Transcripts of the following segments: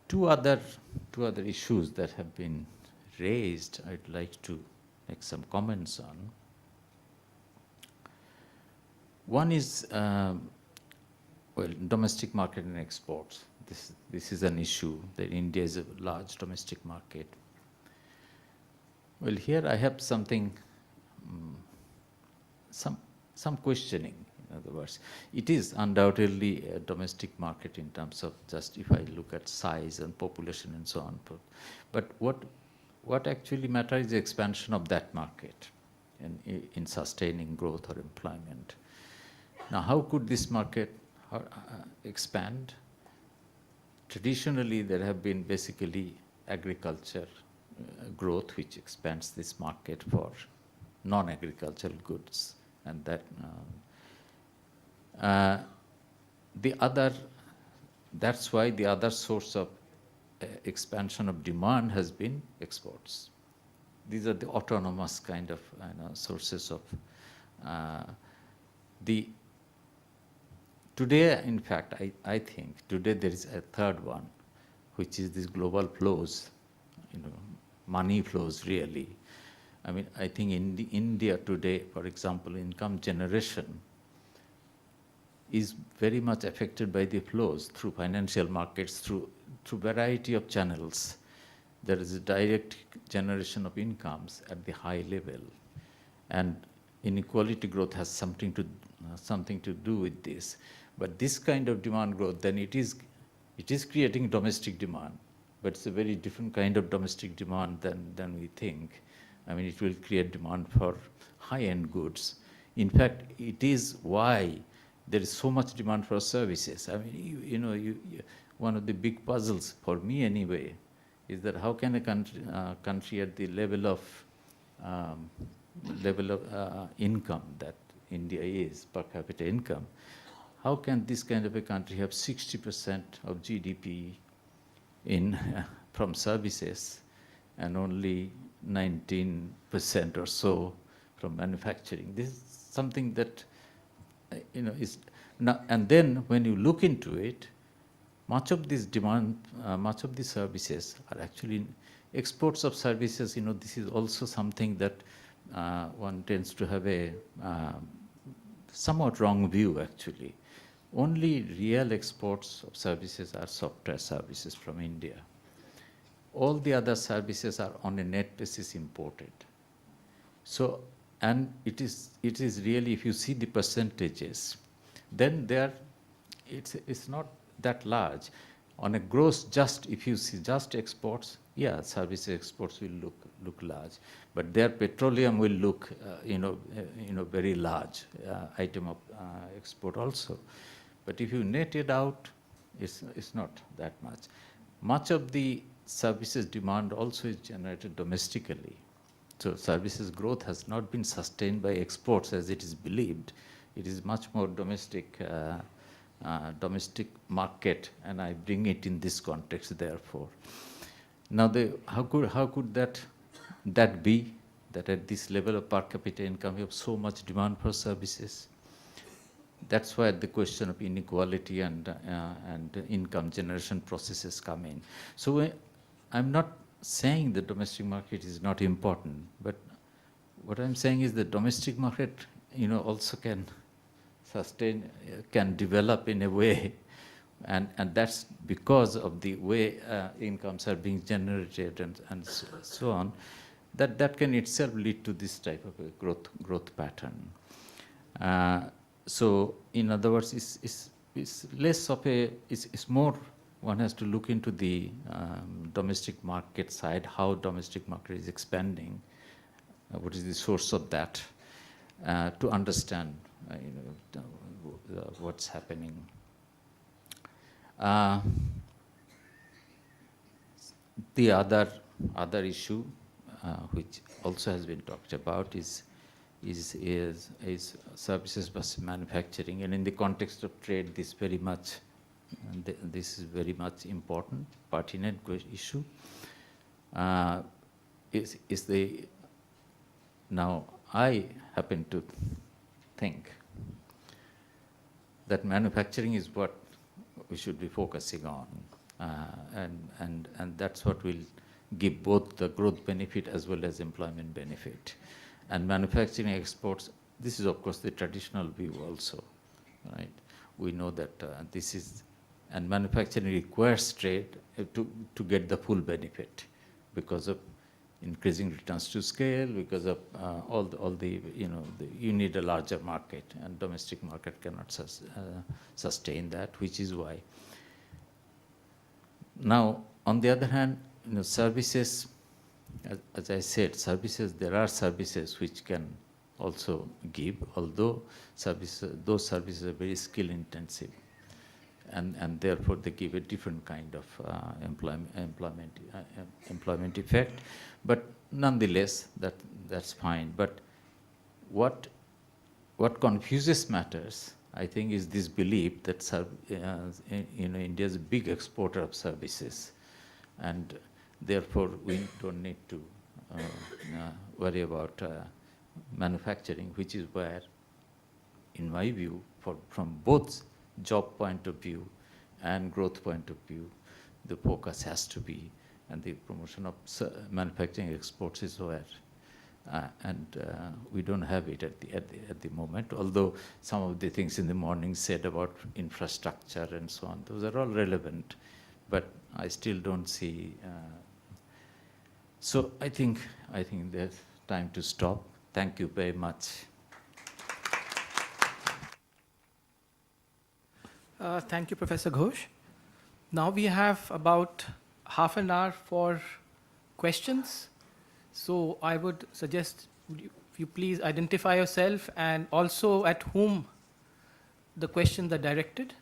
Two other issues that have been raised, I'd like to make some comments on. One is, well, domestic market and exports. This is an issue that India is a large domestic market. Well, here I have something, some questioning. In other words, it is undoubtedly a domestic market in terms of just if I look at size and population and so on. But what actually matters is the expansion of that market in sustaining growth or employment. Now, how could this market expand? Traditionally, there have been basically agriculture growth which expands this market for non-agricultural goods, and that that's why the other source of expansion of demand has been exports. These are the autonomous kind of sources of Today, in fact, I think today there is a third one, which is these global flows, money flows really. I mean, I think in India today, for example, income generation is very much affected by the flows through financial markets, through variety of channels. There is a direct generation of incomes at the high level, and inequality growth has something to do with this. But this kind of demand growth, then it is creating domestic demand, but it's a very different kind of domestic demand than we think. I mean, it will create demand for high-end goods. In fact, it is why there is so much demand for services. I mean, one of the big puzzles for me anyway is that how can a country at the level of income that India is, per capita income, how can this kind of a country have 60% of GDP from services and only 19% or so from manufacturing? This is something that is now, and then when you look into it, much of this demand, much of these services are actually exports of services. This is also something that one tends to have a somewhat wrong view actually. Only real exports of services are software services from India. All the other services are on a net basis imported. So, and it is really, if you see the percentages, then it's not that large. On a gross, just if you see just exports, yeah, service exports will look large, but their petroleum will look, very large item of export also. But if you net it out, it's not that much. Much of the services demand also is generated domestically. So services growth has not been sustained by exports as it is believed. It is much more domestic market, and I bring it in this context therefore. Now, how could that be, that at this level of per capita income you have so much demand for services? That's why the question of inequality and income generation processes come in. So I'm not saying the domestic market is not important, but what I'm saying is the domestic market, also can sustain, can develop in a way, and that's because of the way incomes are being generated and so on, that can itself lead to this type of a growth pattern. So, in other words, it's less of it's more, one has to look into the domestic market side, how domestic market is expanding, what is the source of that, to understand what's happening. The other issue, which also has been talked about, is services versus manufacturing, and in the context of trade, this is very much important, pertinent issue. Now I happen to think that manufacturing is what we should be focusing on. And that's what will give both the growth benefit as well as employment benefit. And manufacturing exports, this is of course the traditional view also, right? We know that this is, and manufacturing requires trade to get the full benefit because of increasing returns to scale, because of all the you need a larger market, and domestic market cannot sustain that, which is why. Now, on the other hand, services, as I said, services, there are services which can also give, although those services are very skill intensive, and therefore they give a different kind of employment effect. But nonetheless, that's fine. But what confuses matters, I think, is this belief that India is a big exporter of services, and therefore we don't need to worry about manufacturing, which is where, in my view, from both job point of view and growth point of view, the focus has to be, and the promotion of manufacturing exports is where. We don't have it at the moment, although some of the things in the morning said about infrastructure and so on, those are all relevant, but I still don't see. So I think there's time to stop. Thank you very much. Thank you, Professor Ghosh. Now we have about half an hour for questions. So I would suggest if you please identify yourself and also at whom the questions are directed.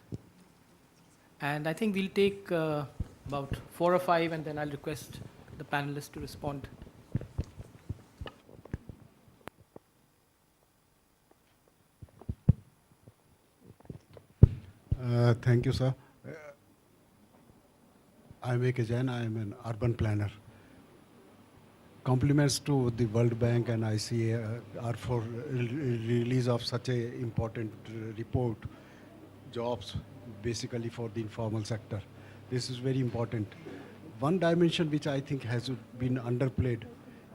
And I think we'll take about 4 or 5, and then I'll request the panelists to respond. Thank you, sir. I'm A.K. Jain. I'm an urban planner. Compliments to the World Bank and ICRIER for release of such a important report, jobs basically for the informal sector. This is very important. One dimension which I think has been underplayed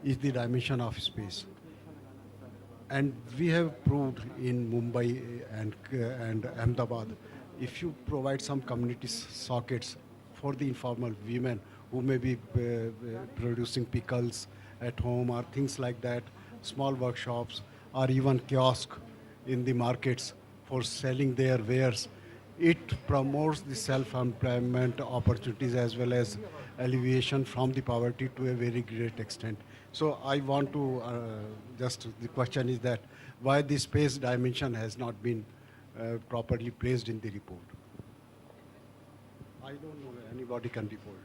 is the dimension of space. And we have proved in Mumbai and Ahmedabad, if you provide some community sockets for the informal women who may be producing pickles at home or things like that, small workshops or even kiosk in the markets for selling their wares, it promotes the self-employment opportunities as well as alleviation from the poverty to a very great extent. So I want to the question is that why the space dimension has not been properly placed in the report. I don't know, anybody can report.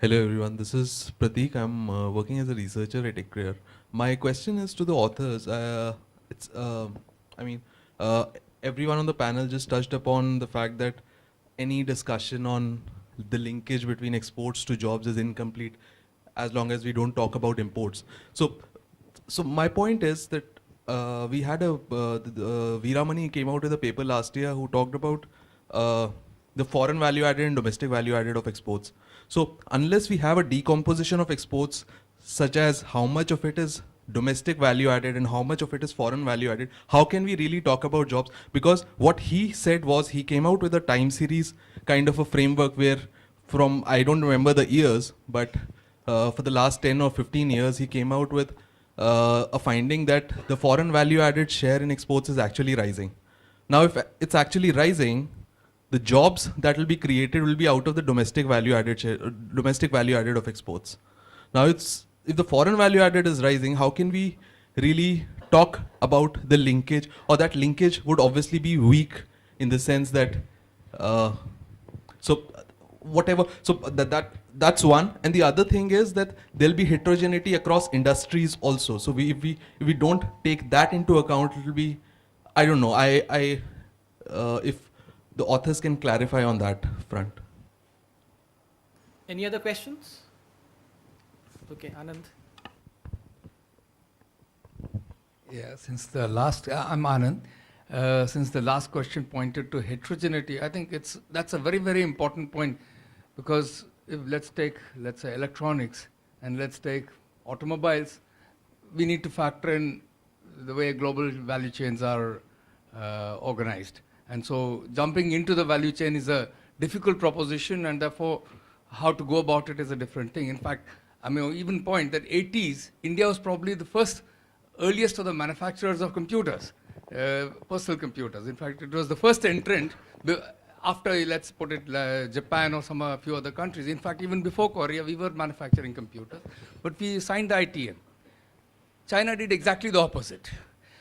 Hello everyone, this is Prateek. I'm working as a researcher at ICRIER. My question is to the authors. Everyone on the panel just touched upon the fact that any discussion on the linkage between exports to jobs is incomplete as long as we don't talk about imports. So my point is that we had Veeramani came out with a paper last year who talked about the foreign value added and domestic value added of exports. So unless we have a decomposition of exports, such as how much of it is domestic value added and how much of it is foreign value added, how can we really talk about jobs? Because what he said was he came out with a time series kind of a framework where from, I don't remember the years, but for the last 10 or 15 years, he came out with a finding that the foreign value added share in exports is actually rising. Now, if it's actually rising, the jobs that will be created will be out of the domestic value added share, domestic value added of exports. Now if the foreign value added is rising, how can we really talk about the linkage, or that linkage would obviously be weak in the sense that, so whatever, so that's one. And the other thing is that there'll be heterogeneity across industries also. So if we don't take that into account, it'll be, I don't know, if the authors can clarify on that front. Any other questions? Okay, Anand. Yeah, since the last, I'm Anand. Since the last question pointed to heterogeneity, I think that's a very, very important point, because if let's say electronics, and let's take automobiles, we need to factor in the way global value chains are organized. And so jumping into the value chain is a difficult proposition, and therefore how to go about it is a different thing. In fact, I mean, even point that 80s, India was probably the earliest of the manufacturers of computers, personal computers. In fact, it was the first entrant after, let's put it, Japan or a few other countries. In fact, even before Korea, we were manufacturing computers, but we signed the ITM. China did exactly the opposite.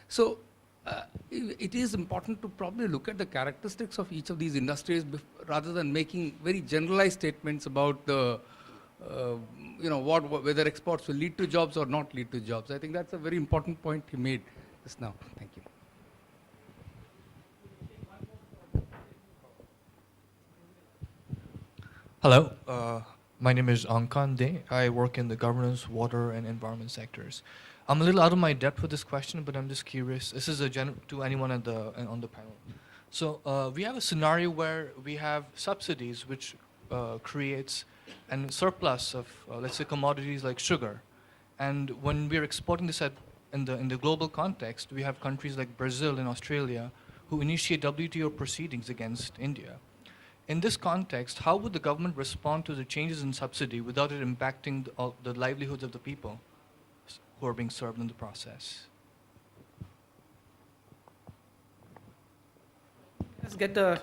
So it is important to probably look at the characteristics of each of these industries rather than making very generalized statements about the, whether exports will lead to jobs or not lead to jobs. I think that's a very important point he made just now. Thank you. Hello, my name is Ankan De. I work in the governance, water, and environment sectors. I'm a little out of my depth with this question, but I'm just curious. This is to anyone on the panel. So we have a scenario where we have subsidies, which creates a surplus of, let's say, commodities like sugar. And when we're exporting this in the global context, we have countries like Brazil and Australia who initiate WTO proceedings against India. In this context, how would the government respond to the changes in subsidy without it impacting the livelihoods of the people who are being served in the process? Let's get the...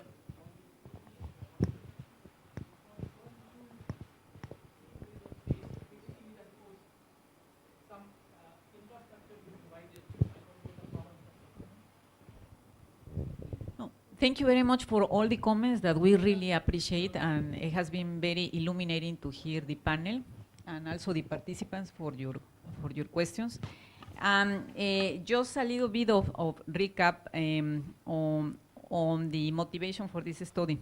Thank you very much for all the comments that we really appreciate, and it has been very illuminating to hear the panel and also the participants for your questions. Just a little bit of recap on the motivation for this study.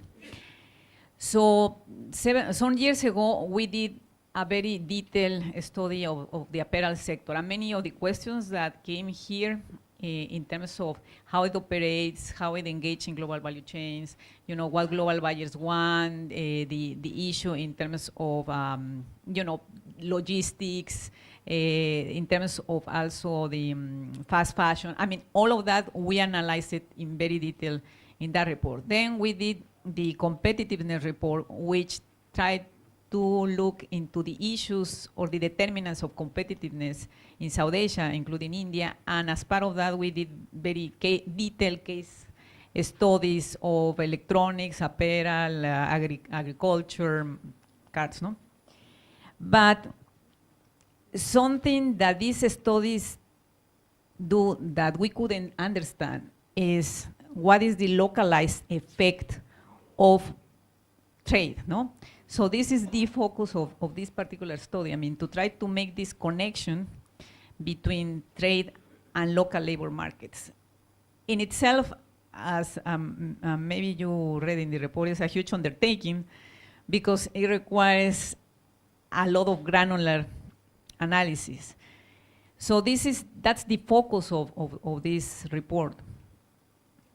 So some years ago, we did a very detailed study of the apparel sector, and many of the questions that came here in terms of how it operates, how it engages in global value chains, what global buyers want, the issue in terms of, logistics, in terms of also the fast fashion. I mean, all of that, we analyzed it in very detail in that report. Then we did the competitiveness report, which tried to look into the issues or the determinants of competitiveness in South Asia, including India, and as part of that, we did very detailed case studies of electronics, apparel, agriculture, cards, no? But something that these studies do that we couldn't understand is what is the localized effect of trade, no? So this is the focus of this particular study. I mean, to try to make this connection between trade and local labor markets. In itself, as maybe you read in the report, is a huge undertaking because it requires a lot of granular analysis. So that's the focus of this report.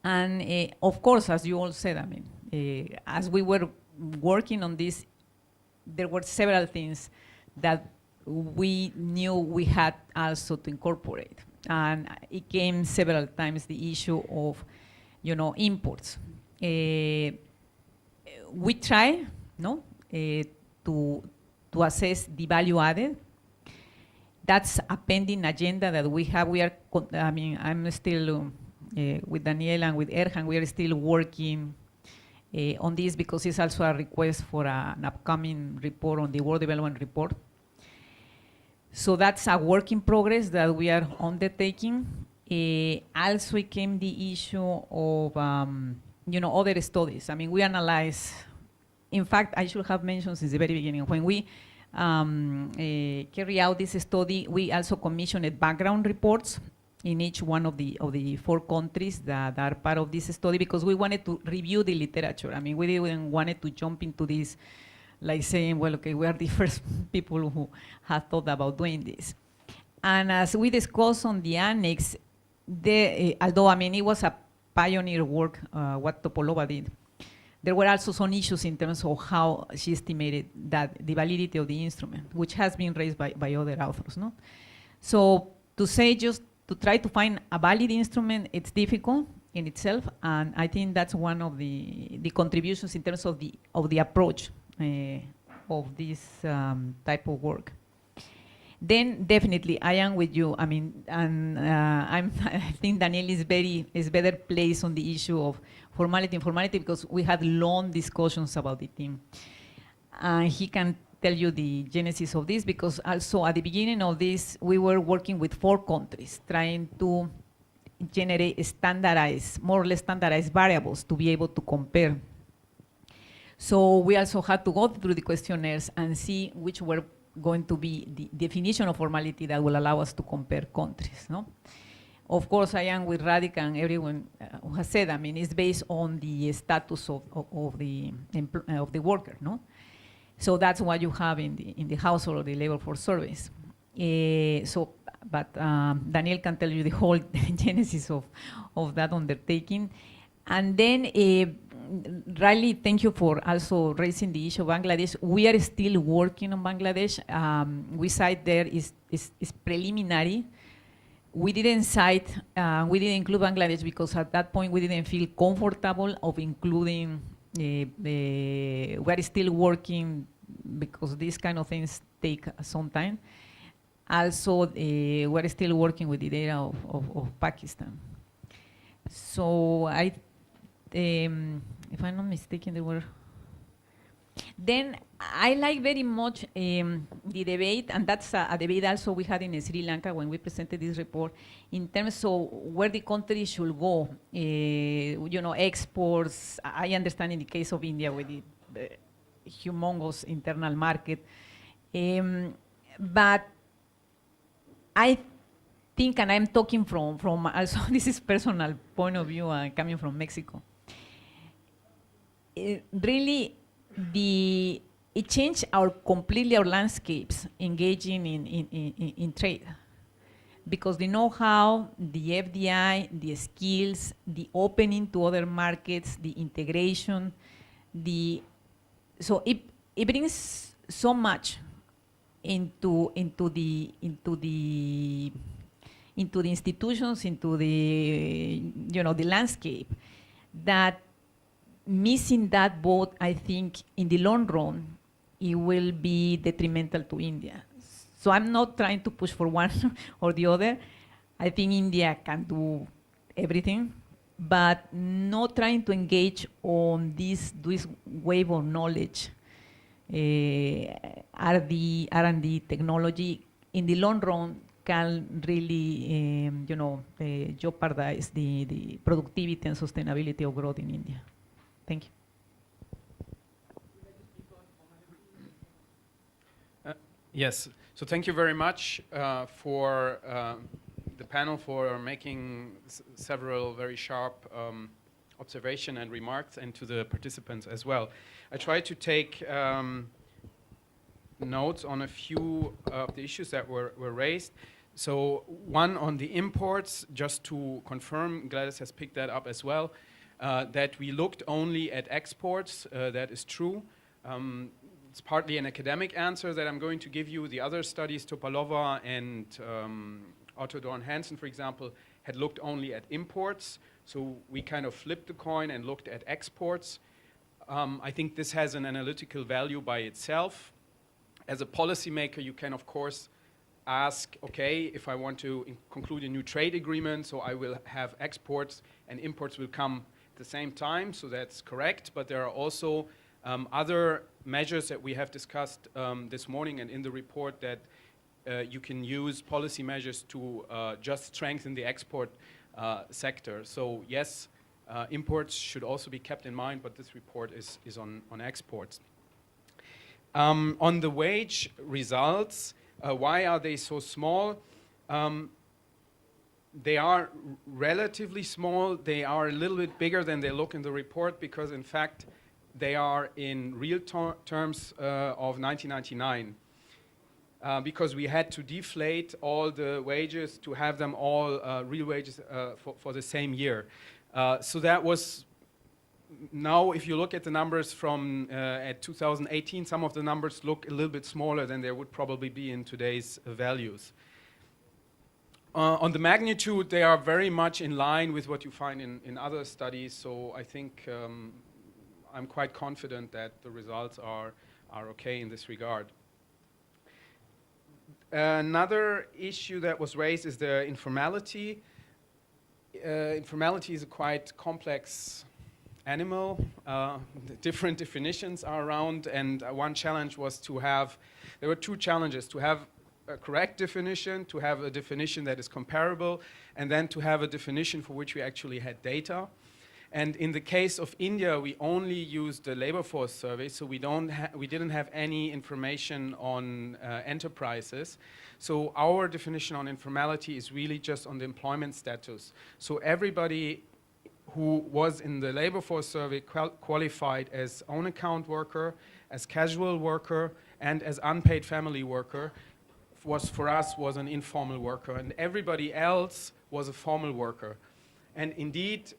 And of course, as you all said, I mean, as we were working on this, there were several things that we knew we had also to incorporate. And it came several times, the issue of, imports. We try, to assess the value added. That's a pending agenda that we have. I'm still with Daniel and with Erhan, we are still working on this because it's also a request for an upcoming report on the World Development Report. So that's a work in progress that we are undertaking. Also came the issue of other studies. I mean, we analyze. In fact, I should have mentioned since the very beginning, when we carry out this study, we also commissioned background reports in each one of the 4 countries that are part of this study, because we wanted to review the literature. I mean, we didn't wanted to jump into this like saying, well, okay, we are the first people who have thought about doing this. And as we discussed on the annex, although, I mean, it was a pioneer work, what Topolova did, there were also some issues in terms of how she estimated that the validity of the instrument, which has been raised by other authors. No? So to say just to try to find a valid instrument, it's difficult in itself, and I think that's one of the contributions in terms of the approach of this type of work. Then definitely I am with you. I mean, and I think Daniel is better placed on the issue of formality, informality, because we had long discussions about the theme. He can tell you the genesis of this, because also at the beginning of this, we were working with 4 countries, trying to generate standardized, more or less standardized variables to be able to compare. So we also had to go through the questionnaires and see which were going to be the definition of formality that will allow us to compare countries. No? Of course, I am with Radhika and everyone who has said, I mean, it's based on the status of the worker. No? So that's what you have in the household or the labor force surveys. But Daniel can tell you the whole genesis of that undertaking. And then, Riley, thank you for also raising the issue of Bangladesh. We are still working on Bangladesh. We cite there is preliminary. We didn't we didn't include Bangladesh because at that point we didn't feel comfortable of including, we are still working because these kind of things take some time. Also, we're still working with the data of Pakistan. So if I'm not mistaken, there were. Then I like very much the debate, and that's a debate also we had in Sri Lanka when we presented this report, in terms of where the country should go. Exports. I understand in the case of India with the humongous internal market, but I think, and I'm talking from also this is personal point of view, coming from Mexico. Really, it changed completely our landscapes engaging in trade, because the know-how, the FDI, the skills, the opening to other markets, the integration, so it brings so much into the institutions, into the landscape, that missing that boat, I think, in the long run, it will be detrimental to India. So I'm not trying to push for one or the other. I think India can do everything, but not trying to engage on this wave of knowledge, R&D technology, in the long run can really, jeopardize the productivity and sustainability of growth in India. Thank you. Yes, so thank you very much for the panel for making several very sharp observations and remarks, and to the participants as well. I tried to take notes on a few of the issues that were raised. So one on the imports, just to confirm, Gladys has picked that up as well, that we looked only at exports. That is true. It's partly an academic answer that I'm going to give you. The other studies, Topolova and Otto Dorn-Hansen, for example, had looked only at imports. So we kind of flipped the coin and looked at exports. I think this has an analytical value by itself. As a policymaker, you can, of course, ask, okay, if I want to conclude a new trade agreement, so I will have exports and imports will come at the same time, so that's correct. But there are also other measures that we have discussed this morning and in the report that you can use policy measures to just strengthen the export sector. So yes, imports should also be kept in mind, but this report is on exports. On the wage results, why are they so small? They are relatively small. They are a little bit bigger than they look in the report because, in fact, they are in real terms of 1999. Because we had to deflate all the wages to have them all real wages for the same year. So that was, now if you look at the numbers from at 2018, some of the numbers look a little bit smaller than they would probably be in today's values. On the magnitude, they are very much in line with what you find in other studies, so I think I'm quite confident that the results are okay in this regard. Another issue that was raised is the informality. Informality is a quite complex animal. Different definitions are around, and one challenge was to have, there were two challenges, to have a correct definition, to have a definition that is comparable, and then to have a definition for which we actually had data. And in the case of India, we only used the labor force survey, so we didn't have any information on enterprises. So our definition on informality is really just on the employment status. So everybody who was in the labor force survey qualified as own account worker, as casual worker, and as unpaid family worker for us was an informal worker, and everybody else was a formal worker. And indeed,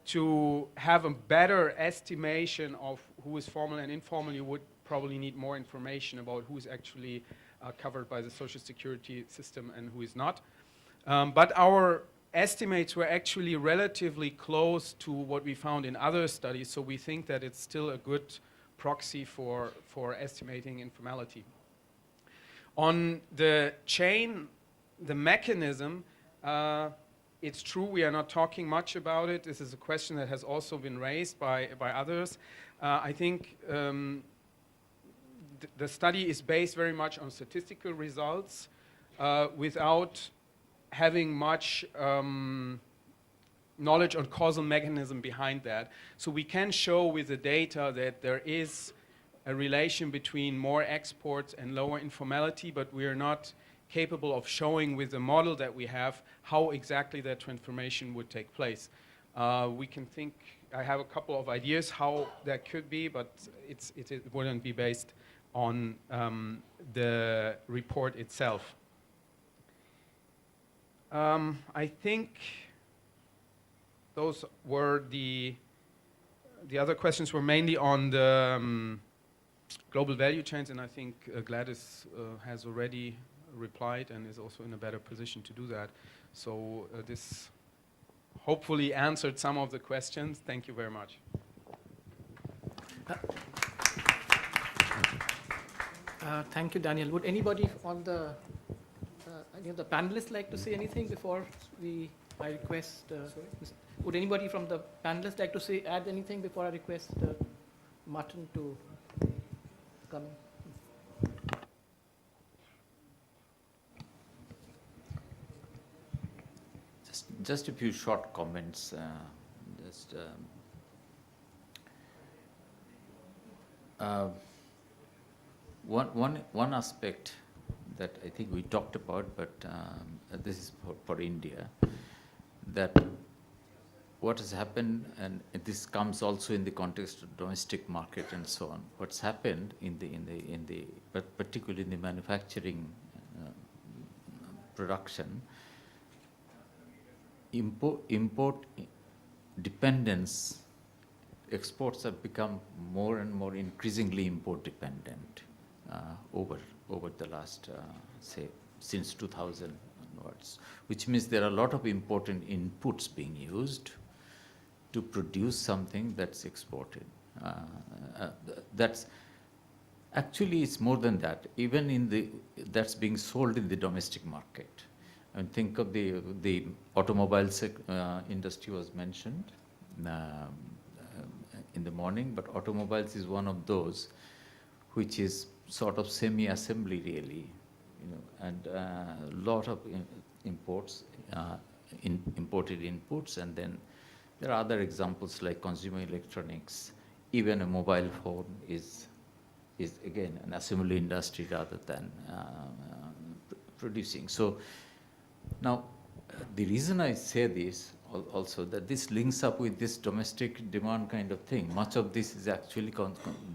to have a better estimation of who is formal and informal, you would probably need more information about who is actually covered by the social security system and who is not. But our estimates were actually relatively close to what we found in other studies, so we think that it's still a good proxy for estimating informality. On the chain, the mechanism, it's true we are not talking much about it. This is a question that has also been raised by others. I think the study is based very much on statistical results without having much knowledge on causal mechanism behind that. So we can show with the data that there is a relation between more exports and lower informality, but we are not capable of showing with the model that we have how exactly that transformation would take place. We can think, I have a couple of ideas how that could be, but it wouldn't be based on the report itself. I think those were the other questions were mainly on the global value chains, and I think Gladys has already replied and is also in a better position to do that. So this hopefully answered some of the questions. Thank you very much. Thank you, Daniel. Would anybody on the any of the panelists like to say anything before I request? Would anybody from the panelists like to add anything before I request Martin to come in? Just a few short comments. One aspect that I think we talked about, but this is for India, that what has happened, and this comes also in the context of domestic market and so on. What's happened but particularly in the manufacturing production, import dependence, exports have become more and more increasingly import dependent over the last, say, since 2000 onwards, which means there are a lot of important inputs being used to produce something that's exported. That's actually, it's more than that. Even that's being sold in the domestic market. And think of the automobile industry was mentioned in the morning, but automobiles is one of those which is sort of semi-assembly really, and a lot of imports, imported inputs, and then there are other examples like consumer electronics. Even a mobile phone is again an assembly industry rather than producing. So now, the reason I say this also, that this links up with this domestic demand kind of thing. Much of this is actually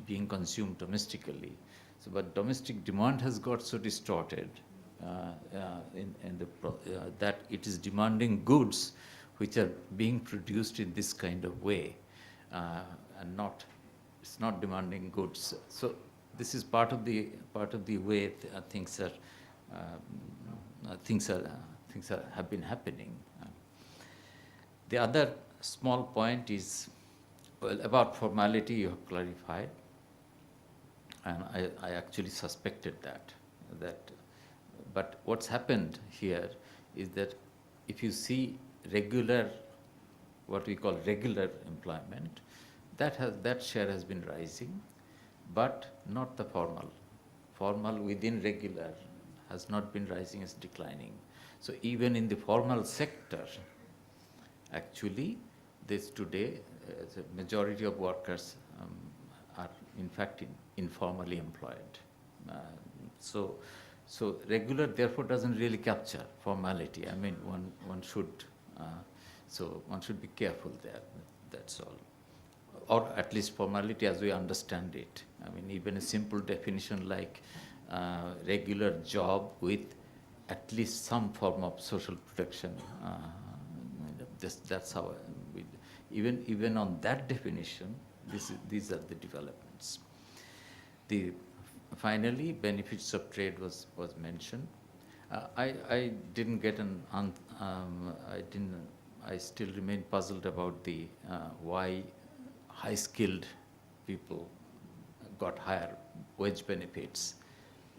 being consumed domestically. So, but domestic demand has got so distorted that it is demanding goods which are being produced in this kind of way, and it's not demanding goods. So this is part of the way things have been happening. The other small point is, well, about formality you have clarified, and I actually suspected that. But what's happened here is that if you see what we call regular employment, that share has been rising, but not the formal. Formal within regular has not been rising, it's declining. So even in the formal sector, actually, today, the majority of workers are in fact informally employed. So regular therefore doesn't really capture formality. I mean, one should be careful there. That's all. Or at least formality as we understand it. I mean, even a simple definition like regular job with at least some form of social protection. That's how even on that definition, these are the developments. Finally, benefits of trade was mentioned. I didn't get I still remain puzzled about why high-skilled people got higher wage benefits,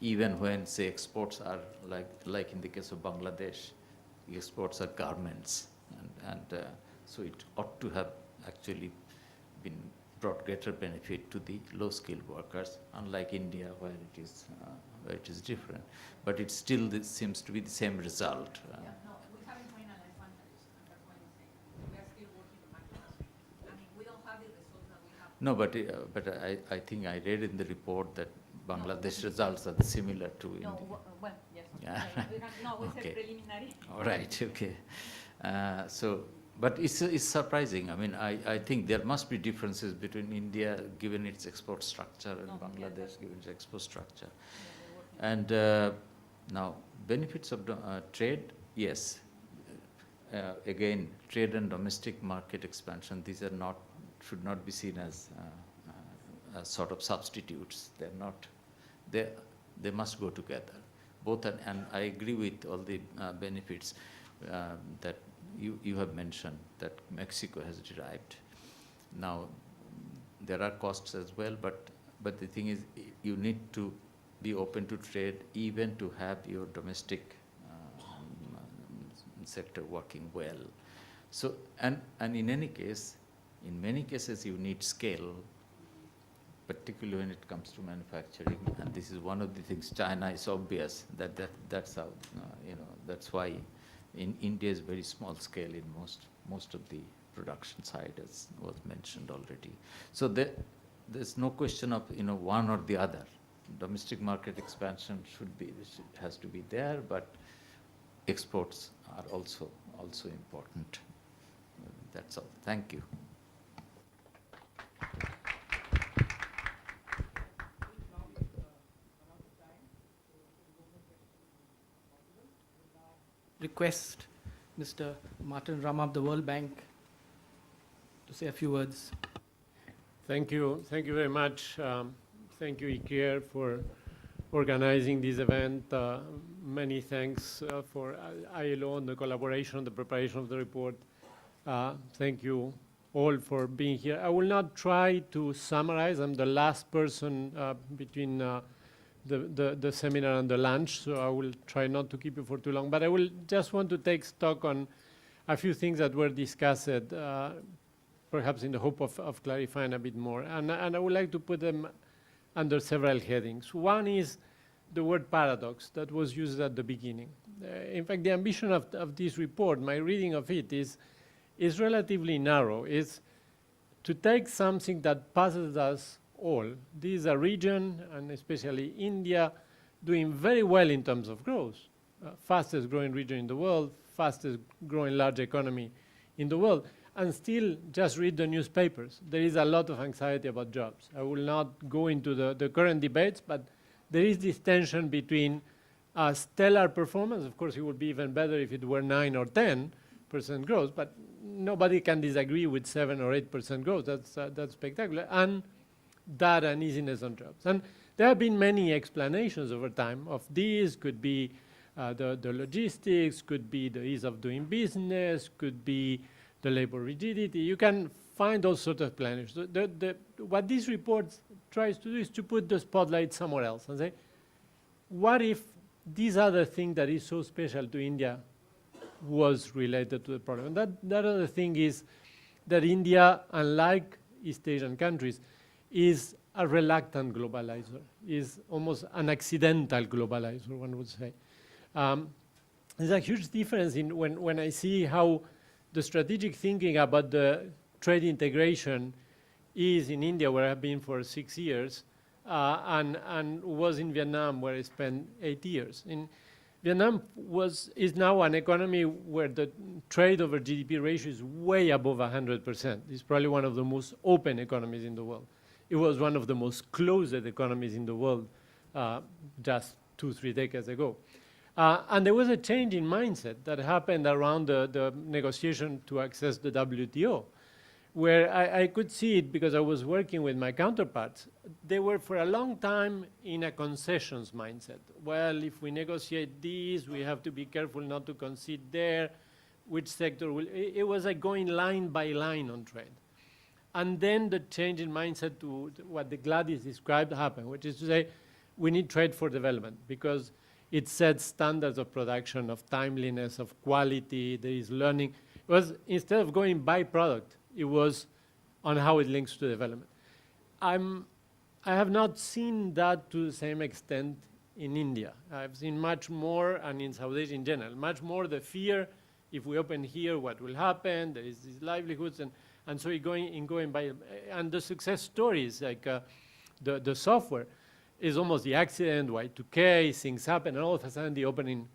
even when, say, exports are like in the case of Bangladesh, the exports are garments, and so it ought to have actually been brought greater benefit to the low-skilled workers, unlike India where it is different. But it still seems to be the same result. No, we haven't finalized Bangladesh, and that's why I'm saying we are still working on Bangladesh. I mean, we don't have the results that we have. No, but I think I read in the report that Bangladesh results are similar to India. No, well, yes. Yeah. We Okay. said preliminary. All right, okay. But it's surprising. I mean, I think there must be differences between India, given its export structure, and Bangladesh, given its export structure. And now, benefits of trade, yes. Again, trade and domestic market expansion, these should not be seen as sort of substitutes. They're not. They must go together. Both, and I agree with all the benefits that you have mentioned that Mexico has derived. Now, there are costs as well, but the thing is, you need to be open to trade even to have your domestic sector working well. So, and in any case, in many cases, you need scale, particularly when it comes to manufacturing. And this is one of the things. China is obvious that's how that's why in India is very small scale in most of the production side, as was mentioned already. So there's no question of one or the other. Domestic market expansion has to be there, but exports are also important. That's all. Thank you. Request Mr. Martin Rama of the World Bank to say a few words. Thank you very much. Thank you, ICRIER, for organizing this event. Many thanks for ILO and the collaboration and the preparation of the report. Thank you all for being here. I will not try to summarize. I'm the last person between the seminar and the lunch, so I will try not to keep you for too long. But I will just want to take stock on a few things that were discussed, perhaps in the hope of clarifying a bit more. And I would like to put them under several headings. One is the word paradox that was used at the beginning. In fact, the ambition of this report, my reading of it, is relatively narrow. It's to take something that passes us all. This is a region, and especially India, doing very well in terms of growth. Fastest growing region in the world, fastest growing large economy in the world. And still, just read the newspapers. There is a lot of anxiety about jobs. I will not go into the current debates, but there is this tension between a stellar performance. Of course, it would be even better if it were 9 or 10% growth, but nobody can disagree with 7 or 8% growth. That's spectacular. And that uneasiness on jobs. And there have been many explanations over time of this. Could be the logistics, could be the ease of doing business, could be the labor rigidity. You can find all sorts of explanations. What this report tries to do is to put the spotlight somewhere else and say, what if this other thing that is so special to India was related to the problem? And that other thing is that India, unlike East Asian countries, is a reluctant globalizer, is almost an accidental globalizer, one would say. There's a huge difference in when I see how the strategic thinking about the trade integration is in India, where I've been for 6 years, and was in Vietnam, where I spent 8 years. In Vietnam is now an economy where the trade over GDP ratio is way above 100%. It's probably one of the most open economies in the world. It was one of the most closed economies in the world just 2-3 decades ago. And there was a change in mindset that happened around the negotiation to access the WTO, where I could see it because I was working with my counterparts. They were for a long time in a concessions mindset. Well, if we negotiate this, we have to be careful not to concede there. Which sector will... It was like going line by line on trade. And then the change in mindset to what the Gladys described happened, which is to say, we need trade for development because it sets standards of production, of timeliness, of quality. There is learning. It was, instead of going by product, it was on how it links to development. I have not seen that to the same extent in India. I've seen much more, and in South Asia in general, much more the fear, if we open here, what will happen? There is these livelihoods, and so going by, and the success stories, like the software, is almost the accident, Y2K, things happen, and all of a sudden the opening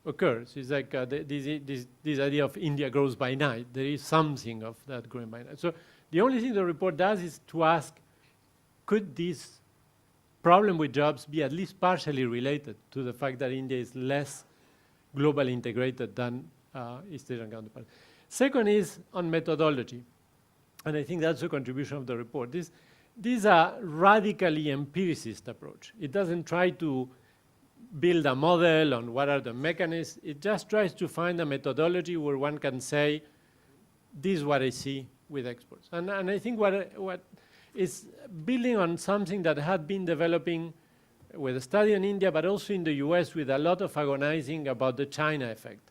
occurs. It's like this idea of India grows by night. There is something of that growing by night. So the only thing the report does is to ask, could this problem with jobs be at least partially related to the fact that India is less globally integrated than East Asian counterparts? Second is on methodology. And I think that's the contribution of the report. This is a radically empiricist approach. It doesn't try to build a model on what are the mechanisms. It just tries to find a methodology where one can say, this is what I see with exports. And I think what is building on something that had been developing with a study in India, but also in the US with a lot of agonizing about the China effect.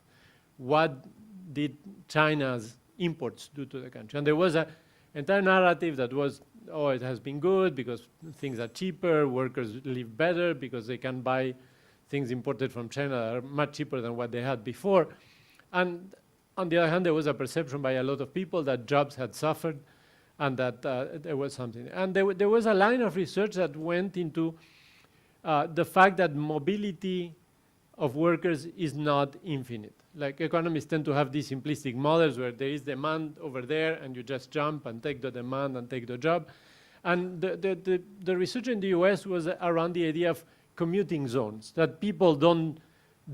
What did China's imports do to the country? And there was an entire narrative that was, oh, it has been good because things are cheaper, workers live better because they can buy things imported from China that are much cheaper than what they had before. And on the other hand, there was a perception by a lot of people that jobs had suffered and that there was something. And there was a line of research that went into the fact that mobility of workers is not infinite. Like economists tend to have these simplistic models where there is demand over there and you just jump and take the demand and take the job. And the research in the US was around the idea of commuting zones, that people don't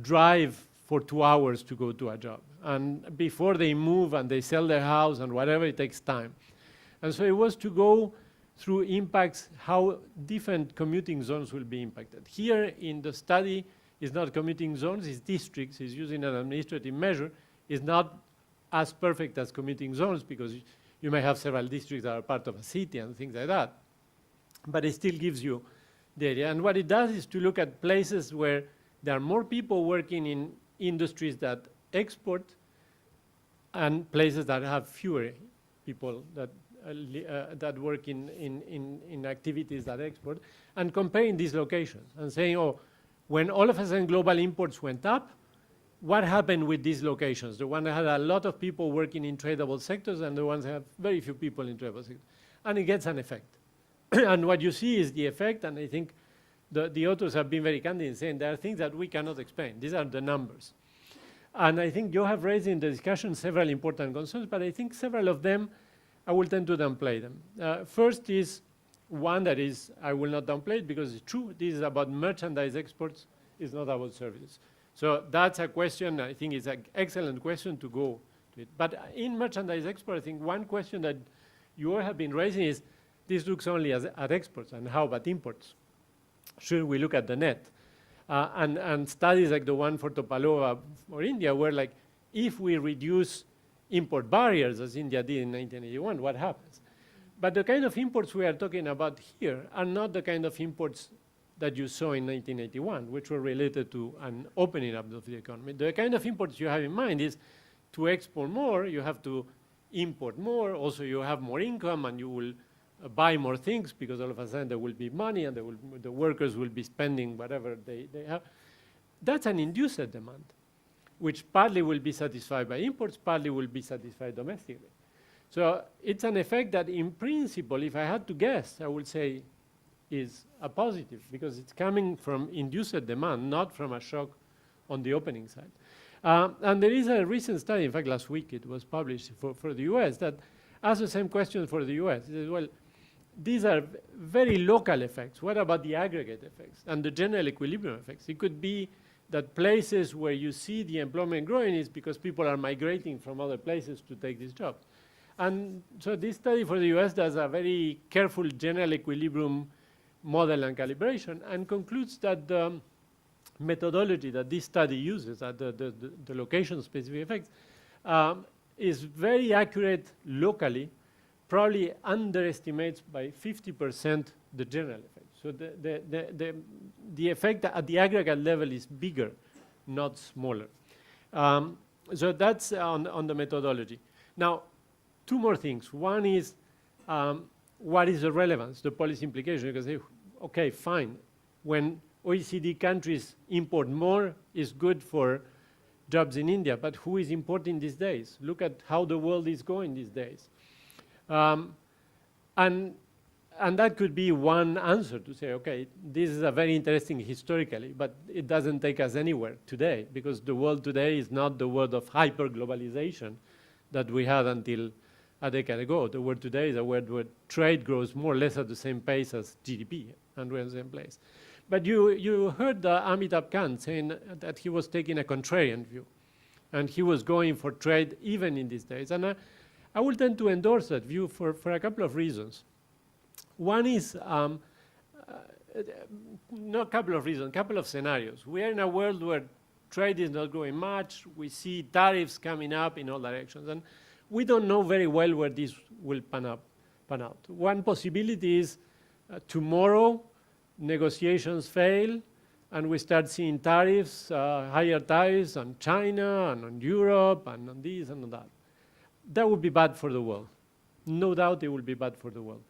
drive for 2 hours to go to a job. And before they move and they sell their house and whatever, it takes time. And so it was to go through impacts, how different commuting zones will be impacted. Here in the study, it's not commuting zones, it's districts, it's using an administrative measure. It's not as perfect as commuting zones because you may have several districts that are part of a city and things like that. But it still gives you the area. And what it does is to look at places where there are more people working in industries that export and places that have fewer people that work in activities that export, and comparing these locations and saying, oh, when all of a sudden global imports went up, what happened with these locations? The one that had a lot of people working in tradable sectors and the ones that have very few people in tradable sectors. And it gets an effect. And what you see is the effect, and I think the authors have been very candid in saying there are things that we cannot explain. These are the numbers. And I think you have raised in the discussion several important concerns, but I think several of them, I will tend to downplay them. First is one that is, I will not downplay it because it's true. This is about merchandise exports, it's not about services. So that's a question, I think it's an excellent question to go to it. But in merchandise export, I think one question that you all have been raising is, this looks only at exports, and how about imports? Should we look at the net? And studies like the one for Topalova or India were like, if we reduce import barriers, as India did in 1981, what happens? But the kind of imports we are talking about here are not the kind of imports that you saw in 1981, which were related to an opening up of the economy. The kind of imports you have in mind is to export more, you have to import more, also you have more income and you will buy more things because all of a sudden there will be money and the workers will be spending whatever they have. That's an induced demand, which partly will be satisfied by imports, partly will be satisfied domestically. So it's an effect that in principle, if I had to guess, I would say is a positive because it's coming from induced demand, not from a shock on the opening side. And there is a recent study, in fact last week it was published for the US, that asks the same question for the US. It says, well, these are very local effects. What about the aggregate effects and the general equilibrium effects? It could be that places where you see the employment growing is because people are migrating from other places to take these jobs. And so this study for the US does a very careful general equilibrium model and calibration and concludes that the methodology that this study uses, the location-specific effects, is very accurate locally, probably underestimates by 50% the general effect. So the effect at the aggregate level is bigger, not smaller. So that's on the methodology. Now, two more things. One is what is the relevance, the policy implication? You can say, okay, fine. When OECD countries import more, it's good for jobs in India, but who is importing these days? Look at how the world is going these days. And that could be one answer to say, okay, this is a very interesting historically, but it doesn't take us anywhere today because the world today is not the world of hyper-globalization that we had until a decade ago. The world today is a world where trade grows more or less at the same pace as GDP, and we're in the same place. But you heard Amitabh Kant saying that he was taking a contrarian view, and he was going for trade even in these days. And I will tend to endorse that view for a couple of reasons. One is, not a couple of reasons, a couple of scenarios. We are in a world where trade is not growing much. We see tariffs coming up in all directions. And we don't know very well where this will pan out. One possibility is tomorrow negotiations fail and we start seeing tariffs, higher tariffs on China and on Europe and on this and on that. That would be bad for the world. No doubt it will be bad for the world.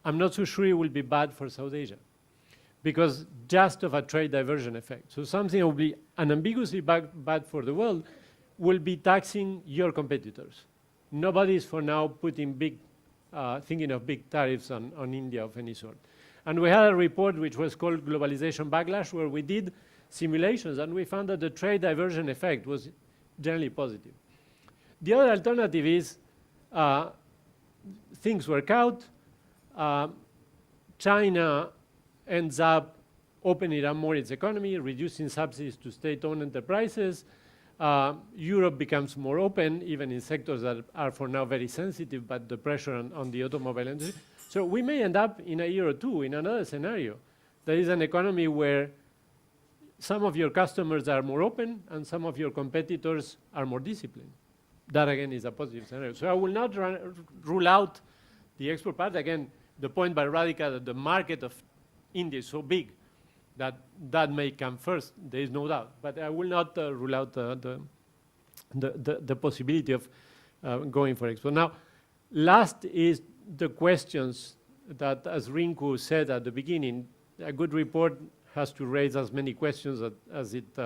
I'm not so sure it will be bad for South Asia because just of a trade diversion effect. So something that will be unambiguously bad for the world will be taxing your competitors. Nobody is for now putting thinking of big tariffs on India of any sort. And we had a report which was called Globalization Backlash where we did simulations and we found that the trade diversion effect was generally positive. The other alternative is things work out, China ends up opening up more its economy, reducing subsidies to state-owned enterprises, Europe becomes more open, even in sectors that are for now very sensitive, but the pressure on the automobile industry. So we may end up in a year or two in another scenario. There is an economy where some of your customers are more open and some of your competitors are more disciplined. That again is a positive scenario. So I will not rule out the export part. Again, the point by Radhika that the market of India is so big that that may come first, there is no doubt. But I will not rule out the possibility of going for export. Now, last is the questions that, as Rinku said at the beginning, a good report has to raise as many questions as it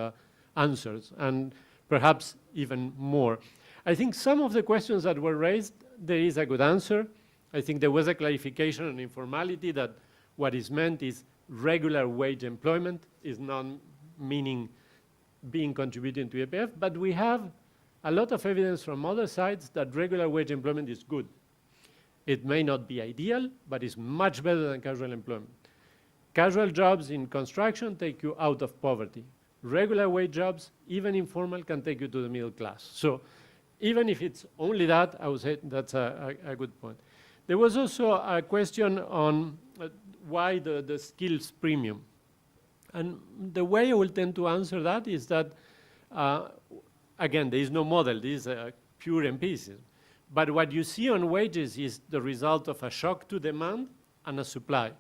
answers, and perhaps even more. I think some of the questions that were raised, there is a good answer. I think there was a clarification on informality, that what is meant is regular wage employment, is not meaning being contributing to EPF, but we have a lot of evidence from other sides that regular wage employment is good. It may not be ideal, but it's much better than casual employment. Casual jobs in construction take you out of poverty. Regular wage jobs, even informal, can take you to the middle class. So even if it's only that, I would say that's a good point. There was also a question on why the skills premium. And the way I will tend to answer that is that, again, there is no model. This is pure empiricism. But what you see on wages is the result of a shock to demand and a supply.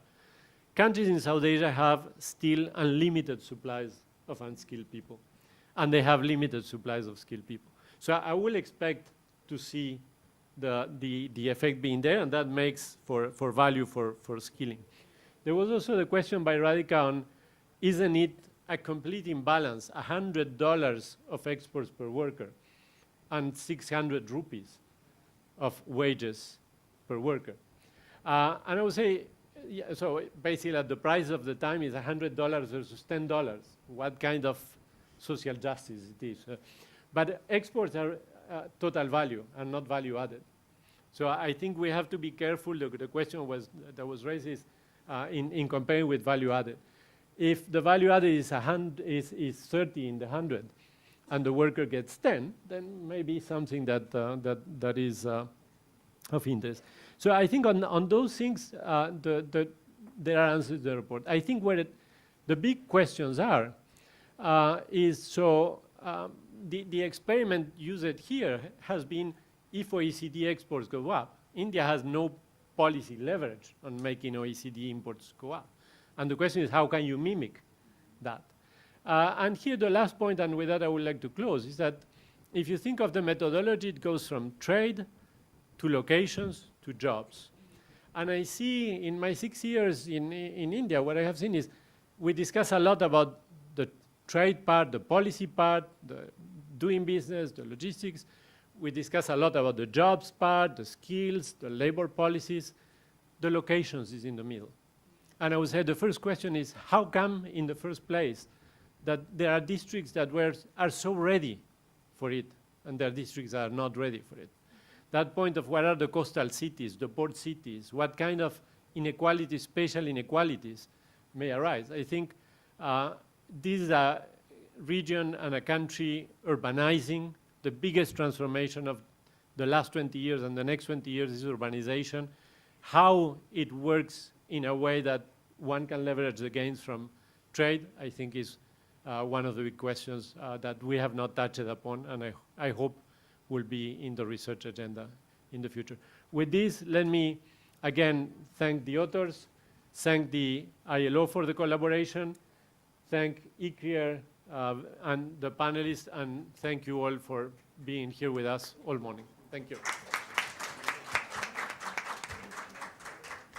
Countries in South Asia have still unlimited supplies of unskilled people, and they have limited supplies of skilled people. So I will expect to see the effect being there, and that makes for value for skilling. There was also the question by Radhika on, isn't it a complete imbalance, $100 of exports per worker and 600 rupees of wages per worker? And I would say, yeah, so basically the price of the time is $100 versus $10. What kind of social justice it is? But exports are total value and not value added. So I think we have to be careful. The question that was raised is in comparing with value added. If the value added is 30 in the 100 and the worker gets 10, then maybe something that is of interest. So I think on those things, there are answers to the report. I think where the big questions are is, so the experiment used here has been, if OECD exports go up, India has no policy leverage on making OECD imports go up. And the question is, how can you mimic that? And here the last point, and with that I would like to close, is that if you think of the methodology, it goes from trade to locations to jobs. And I see in my 6 years in India, what I have seen is we discuss a lot about the trade part, the policy part, the doing business, the logistics. We discuss a lot about the jobs part, the skills, the labor policies. The locations is in the middle. And I would say the first question is, how come in the first place that there are districts that are so ready for it, and there are districts that are not ready for it? That point of what are the coastal cities, the port cities, what kind of inequalities, spatial inequalities may arise. I think this is a region and a country urbanizing. The biggest transformation of the last 20 years and the next 20 years is urbanization. How it works in a way that one can leverage the gains from trade, I think is one of the big questions that we have not touched upon, and I hope will be in the research agenda in the future. With this, let me again thank the authors, thank the ILO for the collaboration, thank ICRIER and the panelists, and thank you all for being here with us all morning. Thank you.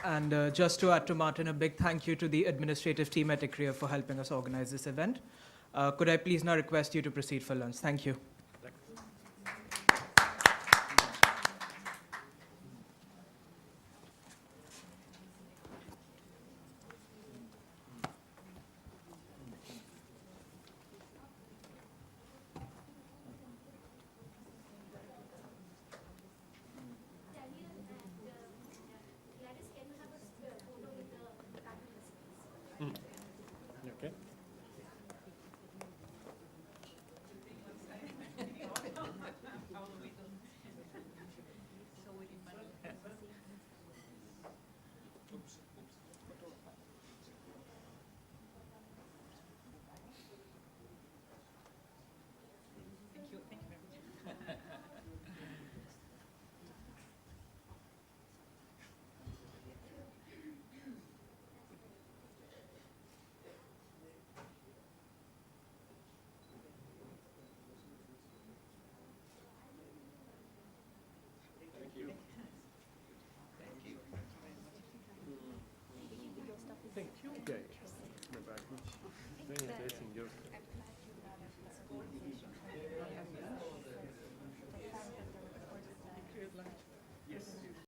And just to add to Martin, a big thank you to the administrative team at ICRIER for helping us organize this event. Could I please now request you to proceed for lunch? Thank you.